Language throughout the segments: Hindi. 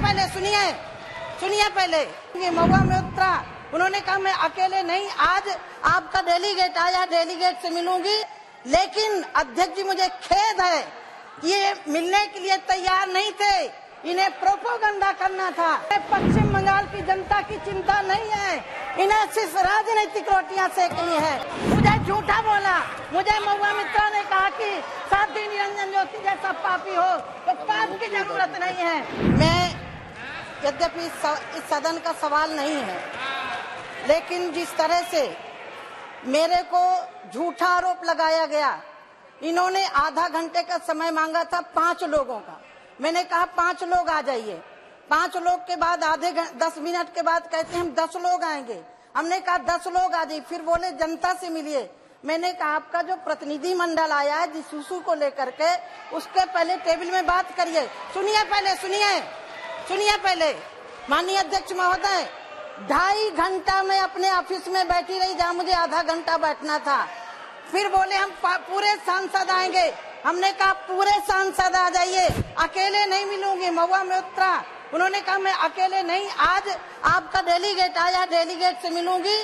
सुनिए पहले। ये महुआ में उतरा, उन्होंने कहा मैं अकेले नहीं, आज आपका डेलीगेट आया, डेलीगेट से मिलूंगी, लेकिन अध्यक्ष जी मुझे खेद है, ये मिलने के लिए तैयार नहीं थे, इन्हें प्रोपोगंडा करना था। पश्चिम बंगाल की जनता की चिंता नहीं है, इन्हें सिर्फ राजनीतिक रोटियां सेकनी है। मुझे झूठा बोला, मुझे महुआ मित्रा ने कहा कि साध्वी निरंजन ज्योति जैसा पापी हो तो पाप की जरूरत नहीं है। मैं यद्यपि इस सदन का सवाल नहीं है, लेकिन जिस तरह से मेरे को झूठा आरोप लगाया गया, इन्होंने आधा घंटे का समय मांगा था 5 लोगों का, मैंने कहा 5 लोग आ जाइए, 5 लोग के बाद 10 मिनट के बाद कहते हैं हम 10 लोग आएंगे, हमने कहा 10 लोग आ जाइए, फिर बोले जनता से मिलिए। मैंने कहा आपका जो प्रतिनिधि मंडल आया है जिस इशू को लेकर के, उसके पहले टेबल में बात करिए। सुनिए पहले माननीय अध्यक्ष महोदय, 2.5 घंटा मैं अपने ऑफिस में बैठी रही जहाँ मुझे आधा घंटा बैठना था, फिर बोले हम पूरे सांसद आएंगे, हमने कहा पूरे सांसद आ जाइए, अकेले नहीं मिलूंगी। महुआ में उतरा, उन्होंने कहा मैं अकेले नहीं, आज आपका डेलीगेट आया, डेलीगेट से मिलूंगी,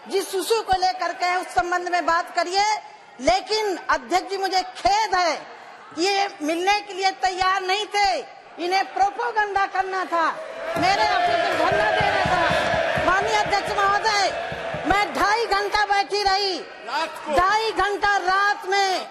जिस इशू को लेकर के उस संबंध में बात करिए। लेकिन अध्यक्ष जी मुझे खेद है, ये मिलने के लिए तैयार नहीं थे, इन्हें प्रोपोगंडा करना था, मेरे ऑफिस में धरना देना था। माननीय अध्यक्ष महोदय, मैं 2.5 घंटा बैठी रही, 2.5 घंटा रात में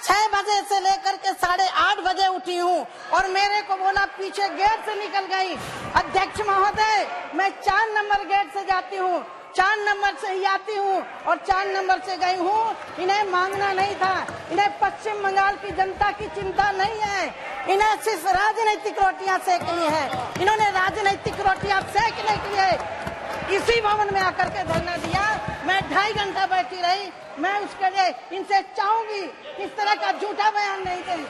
6 बजे से लेकर के 8:30 बजे उठी हूँ, और मेरे को बोला पीछे गेट से निकल गई। अध्यक्ष महोदय, मैं 4 नंबर गेट से जाती हूँ, 4 नंबर से ही आती हूँ और 4 नंबर से गई हूँ। इन्हें मांगना नहीं था, इन्हें पश्चिम बंगाल की जनता की चिंता नहीं है, इन्हें सिर्फ राजनीतिक रोटियां सेकनी है। इन्होंने राजनीतिक रोटियां सेकने के लिए इसी भवन में आकर के धरना दिया। मैं 2.5 घंटा बैठी रही, मैं उसके लिए इनसे चाहूंगी इस तरह का झूठा बयान नहीं दें।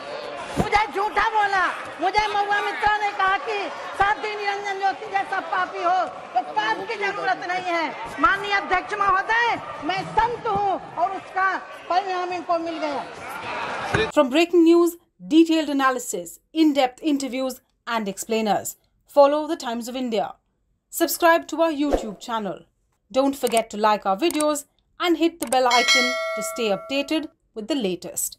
मुझे झूठा बोला, मुझे महुआ मित्रा ने कहा कि साध्वी निरंजन ज्योति जैसा पापी हो तो पाप की जरूरत नहीं है। माननीय अध्यक्ष महोदय, मैं संत हूँ और उसका परिणाम इनको मिल गया। From breaking news, detailed analysis, in-depth interviews and explainers, follow the Times of India. Subscribe to our YouTube channel. Don't forget to like our videos and hit the bell icon to stay updated with the latest.